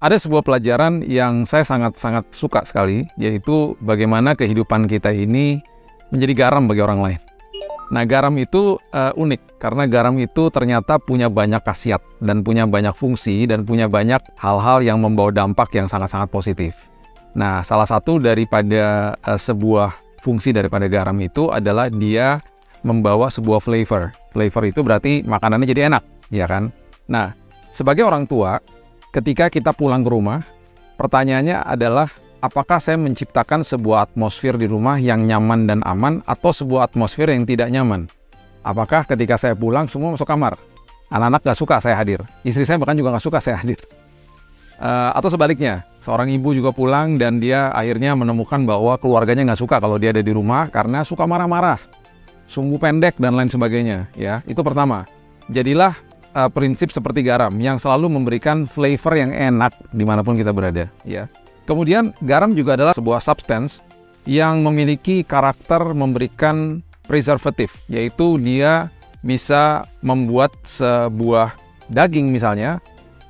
Ada sebuah pelajaran yang saya sangat-sangat suka sekali, yaitu bagaimana kehidupan kita ini menjadi garam bagi orang lain. Nah, garam itu unik, karena garam itu ternyata punya banyak khasiat, dan punya banyak fungsi, dan punya banyak hal-hal yang membawa dampak yang sangat-sangat positif. Nah, salah satu daripada sebuah fungsi daripada garam itu adalah dia membawa sebuah flavor. Flavor itu berarti makanannya jadi enak, ya kan? Nah, sebagai orang tua, ketika kita pulang ke rumah, pertanyaannya adalah apakah saya menciptakan sebuah atmosfer di rumah yang nyaman dan aman atau sebuah atmosfer yang tidak nyaman? Apakah ketika saya pulang semua masuk kamar? Anak-anak gak suka saya hadir. Istri saya bahkan juga gak suka saya hadir. Atau sebaliknya, seorang ibu juga pulang dan dia akhirnya menemukan bahwa keluarganya gak suka kalau dia ada di rumah karena suka marah-marah, sumbu pendek dan lain sebagainya. Ya, itu pertama. Jadilah prinsip seperti garam yang selalu memberikan flavor yang enak dimanapun kita berada, ya. Kemudian garam juga adalah sebuah substance yang memiliki karakter memberikan preservatif, yaitu dia bisa membuat sebuah daging misalnya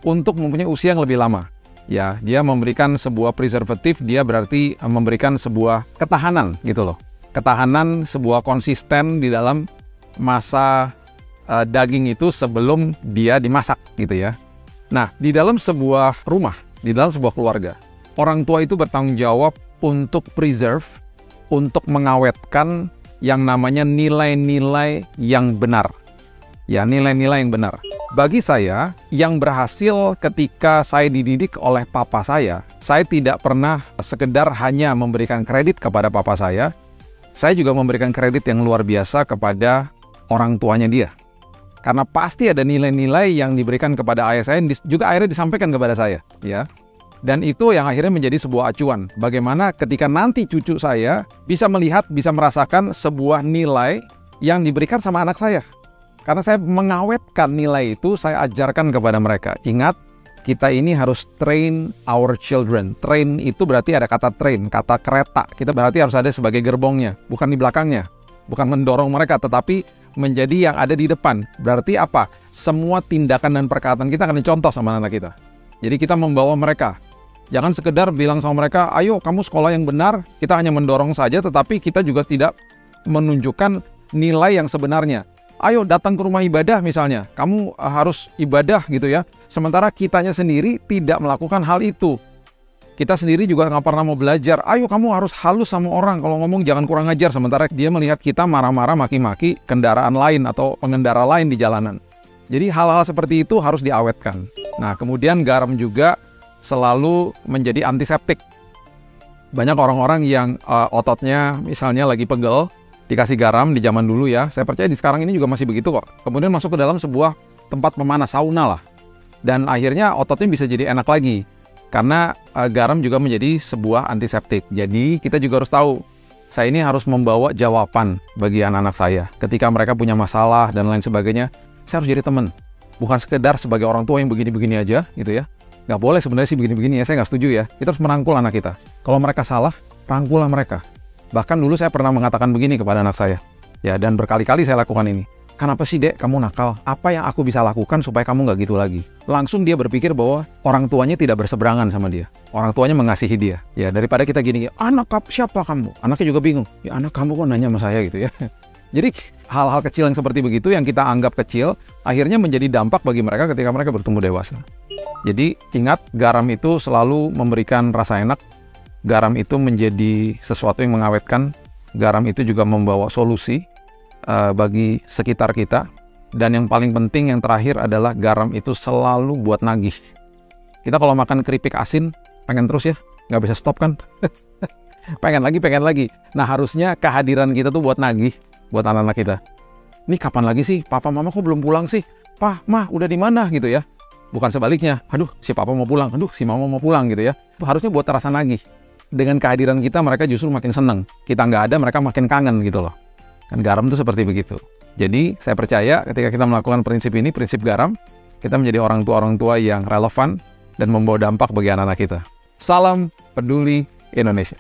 untuk mempunyai usia yang lebih lama. Ya, dia memberikan sebuah preservatif, dia berarti memberikan sebuah ketahanan gitu loh. Ketahanan, sebuah konsisten di dalam masa daging itu sebelum dia dimasak gitu ya. Nah, di dalam sebuah rumah, di dalam sebuah keluarga, orang tua itu bertanggung jawab untuk preserve, untuk mengawetkan yang namanya nilai-nilai yang benar. Ya, nilai-nilai yang benar. Bagi saya, yang berhasil ketika saya dididik oleh papa saya tidak pernah sekedar hanya memberikan kredit kepada papa saya juga memberikan kredit yang luar biasa kepada orang tuanya dia. Karena pasti ada nilai-nilai yang diberikan kepada ayah saya juga akhirnya disampaikan kepada saya, ya. Dan itu yang akhirnya menjadi sebuah acuan. Bagaimana ketika nanti cucu saya bisa melihat, bisa merasakan sebuah nilai yang diberikan sama anak saya. Karena saya mengawetkan nilai itu, saya ajarkan kepada mereka. Ingat, kita ini harus train our children. Train itu berarti ada kata train, kata kereta. Kita berarti harus ada sebagai gerbongnya, bukan di belakangnya. Bukan mendorong mereka, tetapi menjadi yang ada di depan. Berarti apa? Semua tindakan dan perkataan kita akan dicontoh sama anak kita. Jadi kita membawa mereka. Jangan sekedar bilang sama mereka, ayo kamu sekolah yang benar, kita hanya mendorong saja, tetapi kita juga tidak menunjukkan nilai yang sebenarnya. Ayo datang ke rumah ibadah misalnya, kamu harus ibadah gitu ya. Sementara kitanya sendiri tidak melakukan hal itu. Kita sendiri juga nggak pernah mau belajar. Ayo kamu harus halus sama orang, kalau ngomong jangan kurang ajar. Sementara dia melihat kita marah-marah, maki-maki kendaraan lain atau pengendara lain di jalanan. Jadi hal-hal seperti itu harus diawetkan. Nah, kemudian garam juga selalu menjadi antiseptik. Banyak orang-orang yang ototnya misalnya lagi pegel, dikasih garam di zaman dulu ya. Saya percaya di sekarang ini juga masih begitu kok. Kemudian masuk ke dalam sebuah tempat pemanas, sauna lah. Dan akhirnya ototnya bisa jadi enak lagi. Karena garam juga menjadi sebuah antiseptik. Jadi kita juga harus tahu, saya ini harus membawa jawaban bagi anak-anak saya. Ketika mereka punya masalah dan lain sebagainya, saya harus jadi teman. Bukan sekedar sebagai orang tua yang begini-begini aja gitu ya. Nggak boleh sebenarnya sih begini-begini ya, saya nggak setuju ya. Kita harus merangkul anak kita. Kalau mereka salah, rangkullah mereka. Bahkan dulu saya pernah mengatakan begini kepada anak saya. Ya, dan berkali-kali saya lakukan ini. Kenapa sih dek kamu nakal? Apa yang aku bisa lakukan supaya kamu nggak gitu lagi? Langsung dia berpikir bahwa orang tuanya tidak berseberangan sama dia. Orang tuanya mengasihi dia. Ya, daripada kita gini, anak siapa kamu? Anaknya juga bingung. Ya, anak kamu kok nanya sama saya gitu ya. Jadi hal-hal kecil yang seperti begitu yang kita anggap kecil, akhirnya menjadi dampak bagi mereka ketika mereka bertumbuh dewasa. Jadi ingat, garam itu selalu memberikan rasa enak. Garam itu menjadi sesuatu yang mengawetkan. Garam itu juga membawa solusi bagi sekitar kita. Dan yang paling penting yang terakhir adalah garam itu selalu buat nagih. Kita kalau makan keripik asin pengen terus ya, nggak bisa stop kan. pengen lagi. Nah, harusnya kehadiran kita tuh buat nagih buat anak-anak kita. Ini kapan lagi sih papa mama kok belum pulang sih? Pah, mah udah di mana gitu ya. Bukan sebaliknya, aduh si papa mau pulang, aduh si mama mau pulang gitu ya. Itu harusnya buat terasa nagih. Dengan kehadiran kita mereka justru makin senang. Kita nggak ada mereka makin kangen gitu loh. Kan garam itu seperti begitu. Jadi saya percaya ketika kita melakukan prinsip ini, prinsip garam, kita menjadi orang tua yang relevan dan membawa dampak bagi anak-anak kita. Salam peduli Indonesia.